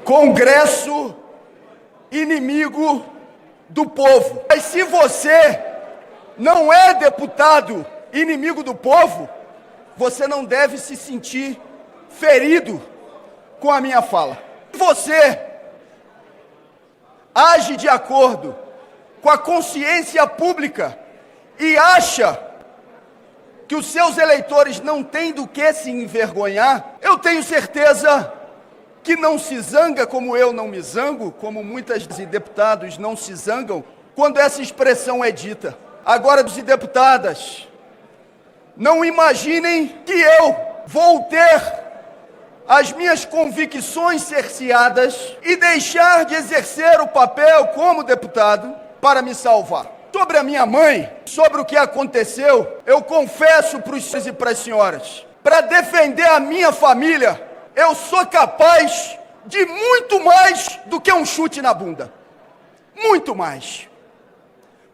Congresso inimigo do povo. Mas se você não é deputado inimigo do povo, você não deve se sentir ferido com a minha fala. Se você age de acordo com a consciência pública e acha que os seus eleitores não têm do que se envergonhar, eu tenho certeza que não se zanga como eu não me zango, como muitos deputados não se zangam, quando essa expressão é dita. Agora, os deputadas, não imaginem que eu vou ter as minhas convicções cerceadas e deixar de exercer o papel como deputado para me salvar. Sobre a minha mãe, sobre o que aconteceu, eu confesso para os senhores e para as senhoras, para defender a minha família, eu sou capaz de muito mais do que um chute na bunda. Muito mais.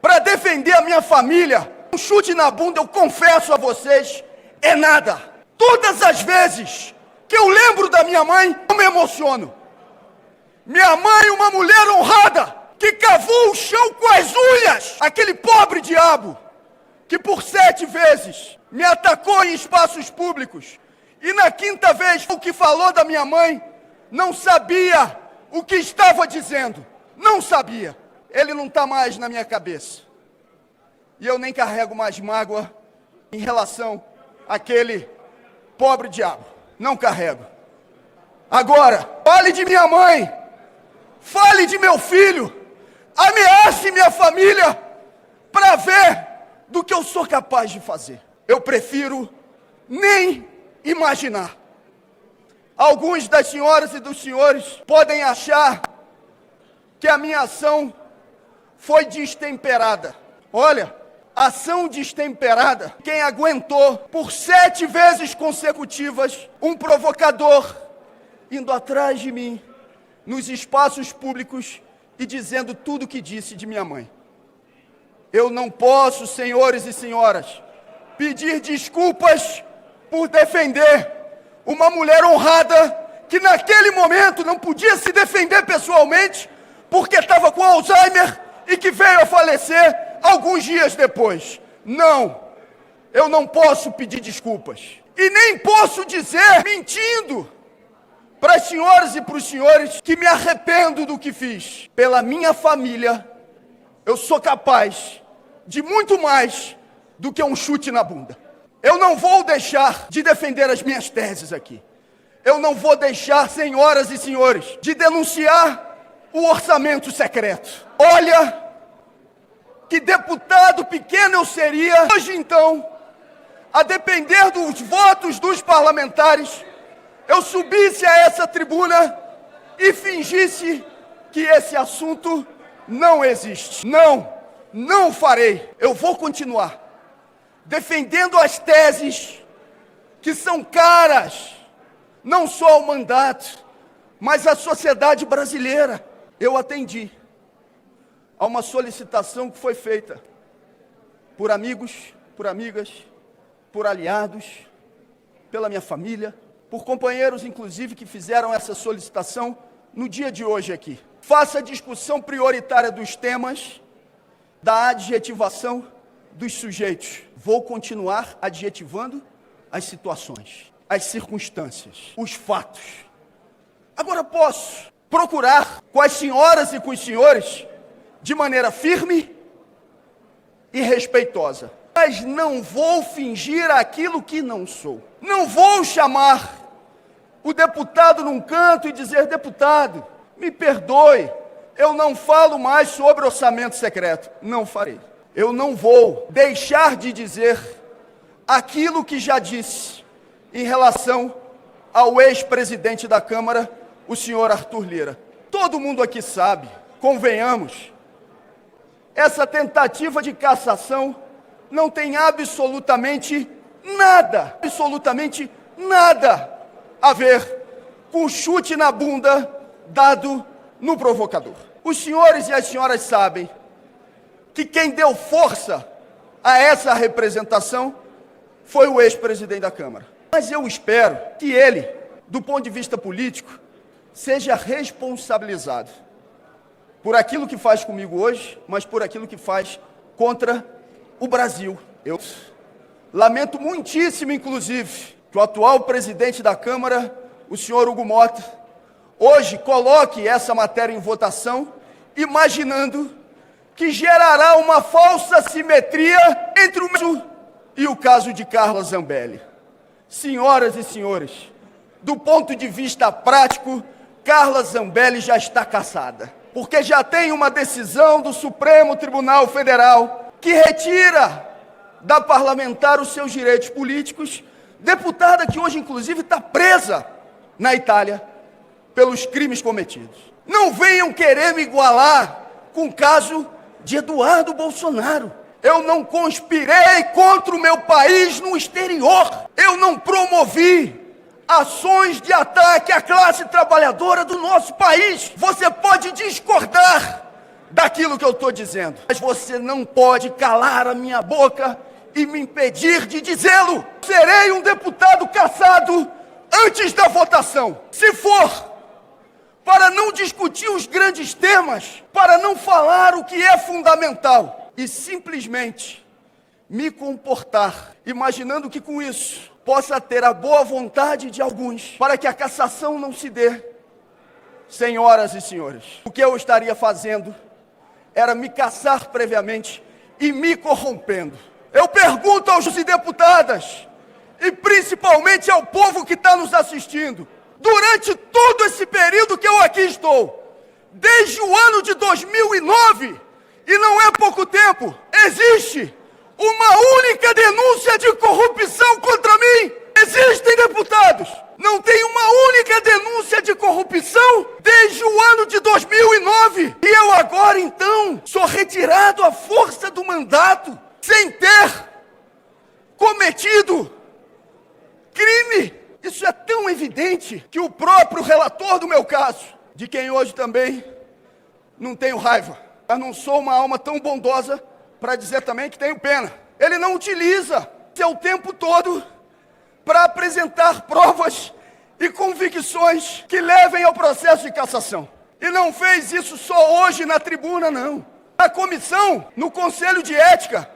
Para defender a minha família, um chute na bunda, eu confesso a vocês, é nada. Todas as vezes que eu lembro da minha mãe, eu me emociono. Minha mãe, uma mulher honrada, que cavou o chão com as unhas. Aquele pobre diabo, que por 7 vezes me atacou em espaços públicos. E na 5ª vez, o que falou da minha mãe, não sabia o que estava dizendo. Não sabia. Ele não está mais na minha cabeça. E eu nem carrego mais mágoa em relação àquele pobre diabo. Não carrego. Agora, fale de minha mãe. Fale de meu filho. Ameace minha família para ver do que eu sou capaz de fazer. Eu prefiro nem imaginar. Alguns das senhoras e dos senhores podem achar que a minha ação foi destemperada. Olha, ação destemperada, quem aguentou por 7 vezes consecutivas um provocador indo atrás de mim nos espaços públicos e dizendo tudo o que disse de minha mãe. Eu não posso, senhores e senhoras, pedir desculpas por defender uma mulher honrada que naquele momento não podia se defender pessoalmente porque estava com Alzheimer e que veio a falecer alguns dias depois. Não, eu não posso pedir desculpas. E nem posso dizer, mentindo, para as senhoras e para os senhores, que me arrependo do que fiz. Pela minha família, eu sou capaz de muito mais do que um chute na bunda. Eu não vou deixar de defender as minhas teses aqui. Eu não vou deixar, senhoras e senhores, de denunciar o orçamento secreto. Olha, que deputado pequeno eu seria hoje então, a depender dos votos dos parlamentares, eu subisse a essa tribuna e fingisse que esse assunto não existe. Não farei. Eu vou continuar defendendo as teses que são caras, não só ao mandato, mas à sociedade brasileira. Eu atendi a uma solicitação que foi feita por amigos, por amigas, por aliados, pela minha família, por companheiros, inclusive, que fizeram essa solicitação no dia de hoje aqui. Faça a discussão prioritária dos temas, da adjetivação dos sujeitos. Vou continuar adjetivando as situações, as circunstâncias, os fatos. Agora posso procurar com as senhoras e com os senhores de maneira firme e respeitosa. Mas não vou fingir aquilo que não sou. Não vou chamar o deputado num canto e dizer: deputado, me perdoe, eu não falo mais sobre orçamento secreto. Não farei. Eu não vou deixar de dizer aquilo que já disse em relação ao ex-presidente da Câmara, o senhor Arthur Lira. Todo mundo aqui sabe, convenhamos, essa tentativa de cassação não tem absolutamente nada a ver com o chute na bunda dado no provocador. Os senhores e as senhoras sabem que quem deu força a essa representação foi o ex-presidente da Câmara. Mas eu espero que ele, do ponto de vista político, seja responsabilizado por aquilo que faz comigo hoje, mas por aquilo que faz contra o Brasil. Eu lamento muitíssimo, inclusive, que o atual presidente da Câmara, o senhor Hugo Mota, hoje coloque essa matéria em votação, imaginando que gerará uma falsa simetria entre o caso e o caso de Carla Zambelli. Senhoras e senhores, do ponto de vista prático, Carla Zambelli já está cassada, porque já tem uma decisão do Supremo Tribunal Federal que retira da parlamentar os seus direitos políticos, deputada que hoje, inclusive, está presa na Itália pelos crimes cometidos. Não venham querer me igualar com o caso de Eduardo Bolsonaro. Eu não conspirei contra o meu país no exterior. Eu não promovi ações de ataque à classe trabalhadora do nosso país. Você pode discordar daquilo que eu estou dizendo, mas você não pode calar a minha boca e me impedir de dizê-lo. Serei um deputado cassado antes da votação. Se for para não discutir os grandes temas, para não falar o que é fundamental e simplesmente me comportar, imaginando que com isso possa ter a boa vontade de alguns para que a cassação não se dê. Senhoras e senhores, o que eu estaria fazendo era me cassar previamente e me corrompendo. Eu pergunto aos deputadas e principalmente ao povo que está nos assistindo, durante todo esse período que eu aqui estou, desde o ano de 2009, e não é pouco tempo, existe uma única denúncia de corrupção contra mim. Existem, deputados, não tem uma única denúncia de corrupção desde o ano de 2009. E eu agora, então, sou retirado à força do mandato, sem ter cometido crime. Isso é tão evidente que o próprio relator do meu caso, de quem hoje também não tenho raiva, mas não sou uma alma tão bondosa para dizer também que tenho pena. Ele não utiliza seu tempo todo para apresentar provas e convicções que levem ao processo de cassação. E não fez isso só hoje na tribuna, não. Na comissão, no Conselho de Ética,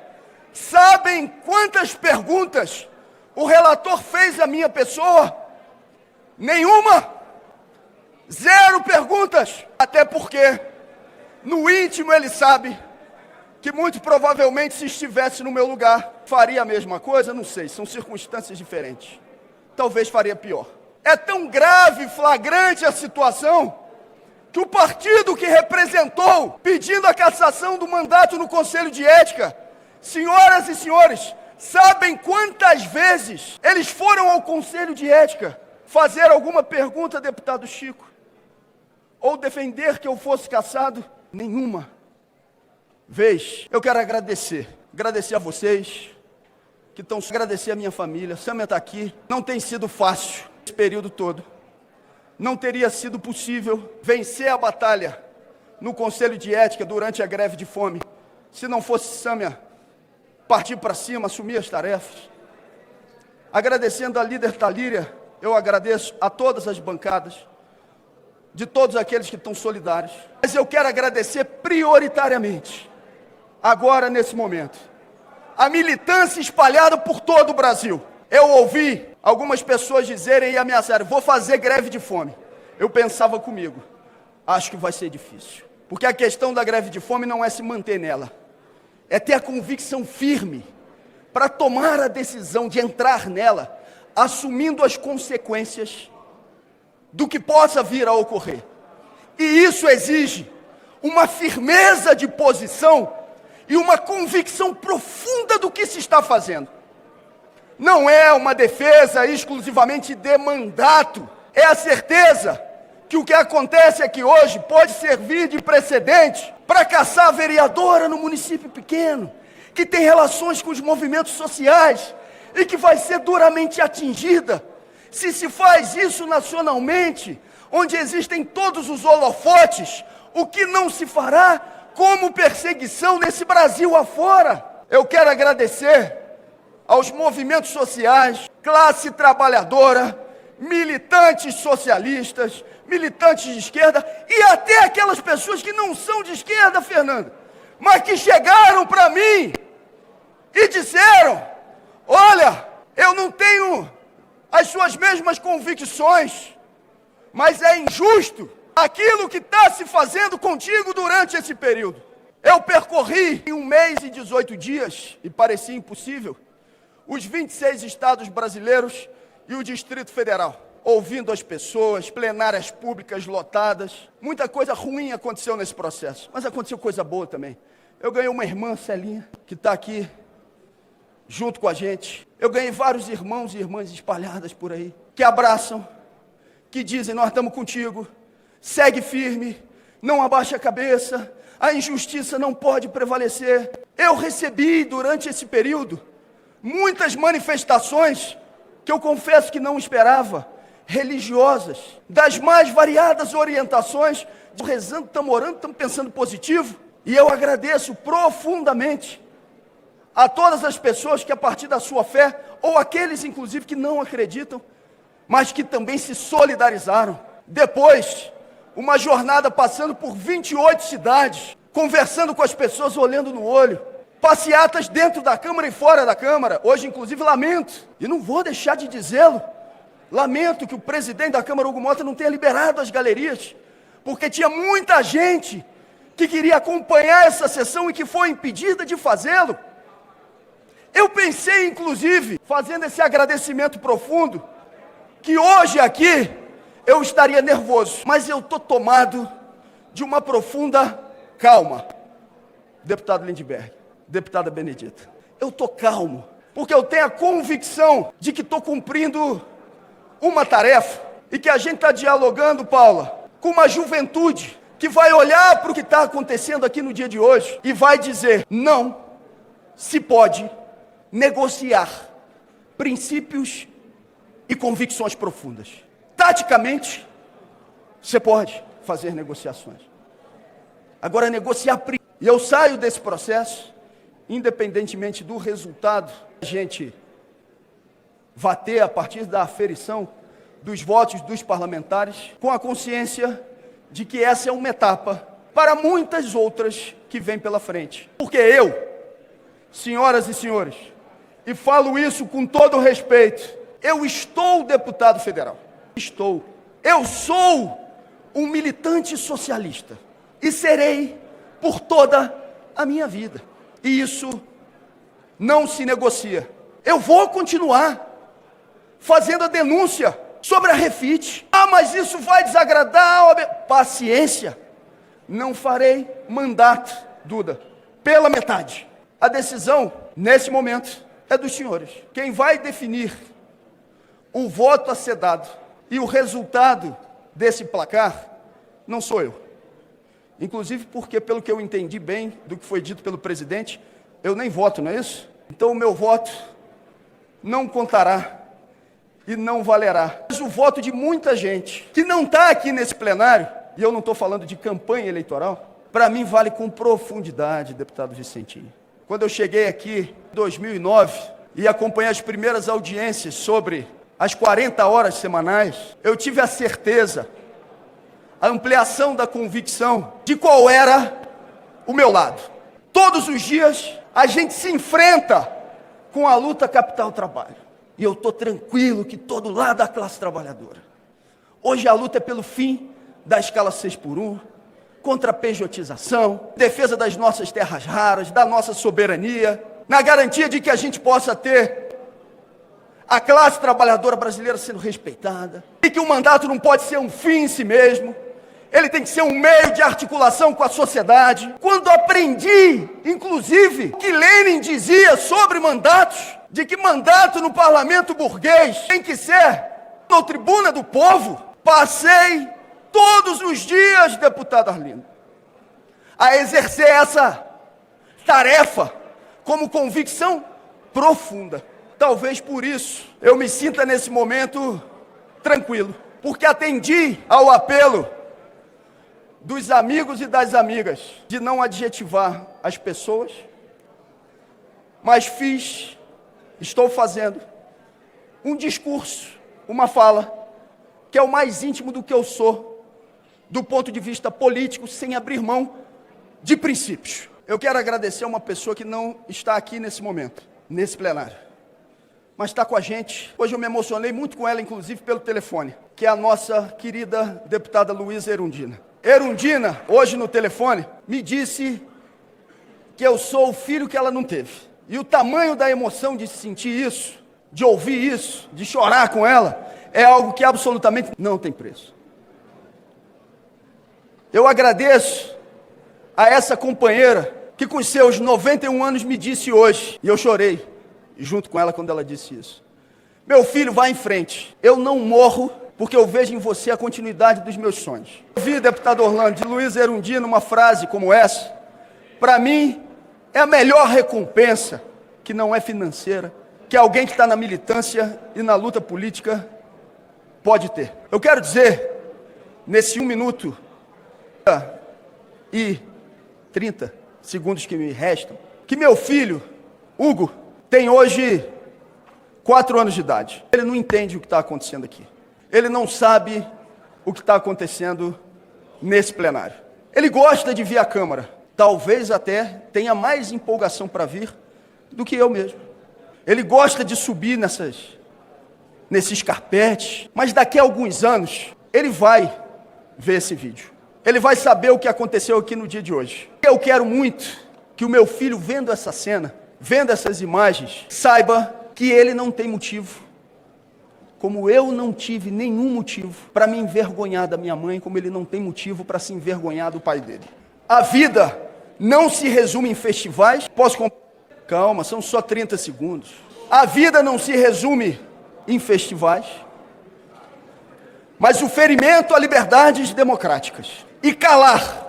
sabem quantas perguntas o relator fez à minha pessoa? Nenhuma. 0 perguntas. Até porque, no íntimo, ele sabe que muito provavelmente, se estivesse no meu lugar, faria a mesma coisa? Não sei, são circunstâncias diferentes. Talvez faria pior. É tão grave e flagrante a situação que o partido que representou, pedindo a cassação do mandato no Conselho de Ética, senhoras e senhores, sabem quantas vezes eles foram ao Conselho de Ética fazer alguma pergunta, deputado Chico? Ou defender que eu fosse cassado? Nenhuma vez. Eu quero agradecer a vocês que estão, agradecer a minha família. Sâmia está aqui. Não tem sido fácil esse período todo. Não teria sido possível vencer a batalha no Conselho de Ética durante a greve de fome se não fosse Sâmia partir para cima, assumir as tarefas. Agradecendo a líder Talíria, eu agradeço a todas as bancadas, de todos aqueles que estão solidários. Mas eu quero agradecer prioritariamente, agora nesse momento, a militância espalhada por todo o Brasil. Eu ouvi algumas pessoas dizerem e ameaçarem: vou fazer greve de fome. Eu pensava comigo, acho que vai ser difícil. Porque a questão da greve de fome não é se manter nela, é ter a convicção firme para tomar a decisão de entrar nela, assumindo as consequências do que possa vir a ocorrer. E isso exige uma firmeza de posição e uma convicção profunda do que se está fazendo. Não é uma defesa exclusivamente de mandato, é a certeza que o que acontece aqui hoje pode servir de precedente para caçar a vereadora no município pequeno, que tem relações com os movimentos sociais e que vai ser duramente atingida se se faz isso nacionalmente, onde existem todos os holofotes. O que não se fará como perseguição nesse Brasil afora? Eu quero agradecer aos movimentos sociais, classe trabalhadora, militantes socialistas, militantes de esquerda e até aquelas pessoas que não são de esquerda, Fernando, mas que chegaram para mim e disseram: olha, eu não tenho as suas mesmas convicções, mas é injusto aquilo que está se fazendo contigo durante esse período. Eu percorri em 1 mês e 18 dias, e parecia impossível, os 26 estados brasileiros e o Distrito Federal, ouvindo as pessoas, plenárias públicas lotadas. Muita coisa ruim aconteceu nesse processo, mas aconteceu coisa boa também. Eu ganhei uma irmã, Celinha, que está aqui junto com a gente. Eu ganhei vários irmãos e irmãs espalhadas por aí, que abraçam, que dizem: nós estamos contigo, segue firme, não abaixa a cabeça, a injustiça não pode prevalecer. Eu recebi durante esse período muitas manifestações que eu confesso que não esperava, religiosas, das mais variadas orientações, rezando, estamos orando, estamos pensando positivo. E eu agradeço profundamente a todas as pessoas que, a partir da sua fé, ou aqueles inclusive que não acreditam, mas que também se solidarizaram. Depois, uma jornada passando por 28 cidades, conversando com as pessoas, olhando no olho, passeatas dentro da Câmara e fora da Câmara. Hoje, inclusive, lamento, e não vou deixar de dizê-lo, lamento que o presidente da Câmara, Hugo Mota, não tenha liberado as galerias, porque tinha muita gente que queria acompanhar essa sessão e que foi impedida de fazê-lo. Eu pensei, inclusive, fazendo esse agradecimento profundo, que hoje aqui eu estaria nervoso, mas eu estou tomado de uma profunda calma. Deputado Lindbergh, deputada Benedita, eu estou calmo, porque eu tenho a convicção de que estou cumprindo uma tarefa, e que a gente está dialogando, Paula, com uma juventude que vai olhar para o que está acontecendo aqui no dia de hoje e vai dizer: não se pode negociar princípios e convicções profundas. Taticamente, você pode fazer negociações. Agora, negociar princípios. E eu saio desse processo, independentemente do resultado que a gente vai ter a partir da aferição dos votos dos parlamentares, com a consciência de que essa é uma etapa para muitas outras que vêm pela frente. Porque eu, senhoras e senhores, e falo isso com todo respeito, eu estou deputado federal. Eu sou um militante socialista e serei por toda a minha vida. E isso não se negocia. Eu vou continuar fazendo a denúncia sobre a Refit. Ah, mas isso vai desagradar. Paciência. Não farei mandato, Duda, pela metade. A decisão, nesse momento, é dos senhores. Quem vai definir o voto a ser dado e o resultado desse placar não sou eu. Inclusive porque, pelo que eu entendi bem do que foi dito pelo presidente, eu nem voto, não é isso? Então o meu voto não contará e não valerá. Mas o voto de muita gente que não está aqui nesse plenário, e eu não estou falando de campanha eleitoral, para mim vale com profundidade, deputado Vicentinho. Quando eu cheguei aqui em 2009 e acompanhei as primeiras audiências sobre as 40 horas semanais, eu tive a certeza, a ampliação da convicção de qual era o meu lado. Todos os dias a gente se enfrenta com a luta capital-trabalho. E eu estou tranquilo que estou do lado da classe trabalhadora. Hoje a luta é pelo fim da escala 6x1, contra a pejotização, defesa das nossas terras raras, da nossa soberania, na garantia de que a gente possa ter a classe trabalhadora brasileira sendo respeitada, e que o mandato não pode ser um fim em si mesmo, ele tem que ser um meio de articulação com a sociedade. Quando aprendi, inclusive, que Lenin dizia sobre mandatos, de que mandato no parlamento burguês tem que ser na tribuna do povo, passei todos os dias, deputado Arlindo, a exercer essa tarefa como convicção profunda. Talvez por isso eu me sinta nesse momento tranquilo, porque atendi ao apelo dos amigos e das amigas de não adjetivar as pessoas, mas estou fazendo um discurso, uma fala que é o mais íntimo do que eu sou, do ponto de vista político, sem abrir mão de princípios. Eu quero agradecer a uma pessoa que não está aqui nesse momento, nesse plenário, mas está com a gente. Hoje eu me emocionei muito com ela, inclusive pelo telefone, que é a nossa querida deputada Luísa Erundina. Erundina, hoje no telefone, me disse que eu sou o filho que ela não teve. E o tamanho da emoção de sentir isso, de ouvir isso, de chorar com ela, é algo que absolutamente não tem preço. Eu agradeço a essa companheira que com seus 91 anos me disse hoje, e eu chorei junto com ela quando ela disse isso: meu filho, vai em frente, eu não morro porque eu vejo em você a continuidade dos meus sonhos. Eu vi, deputado Orlando, de Luísa Erundina, uma frase como essa, para mim é a melhor recompensa, que não é financeira, que alguém que está na militância e na luta política pode ter. Eu quero dizer, nesse 1 minuto e 30 segundos que me restam, que meu filho, Hugo, tem hoje 4 anos de idade. Ele não entende o que está acontecendo aqui. Ele não sabe o que está acontecendo nesse plenário. Ele gosta de vir à Câmara. Talvez até tenha mais empolgação para vir do que eu mesmo. Ele gosta de subir nesses carpetes, mas daqui a alguns anos ele vai ver esse vídeo. Ele vai saber o que aconteceu aqui no dia de hoje. Eu quero muito que o meu filho, vendo essa cena, vendo essas imagens, saiba que ele não tem motivo, como eu não tive nenhum motivo para me envergonhar da minha mãe, como ele não tem motivo para se envergonhar do pai dele. A vida não se resume em festivais. Calma, são só 30 segundos. A vida não se resume em festivais, mas o ferimento a liberdades democráticas. E calar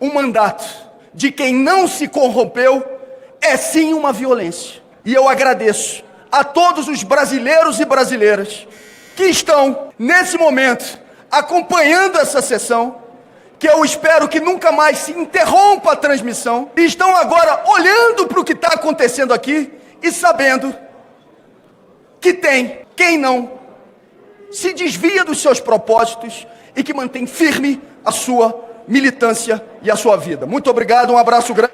um mandato de quem não se corrompeu é sim uma violência. E eu agradeço a todos os brasileiros e brasileiras que estão, nesse momento, acompanhando essa sessão, que eu espero que nunca mais se interrompa a transmissão, e estão agora olhando para o que está acontecendo aqui e sabendo que tem quem não se desvia dos seus propósitos e que mantém firme a sua militância e a sua vida. Muito obrigado, um abraço grande.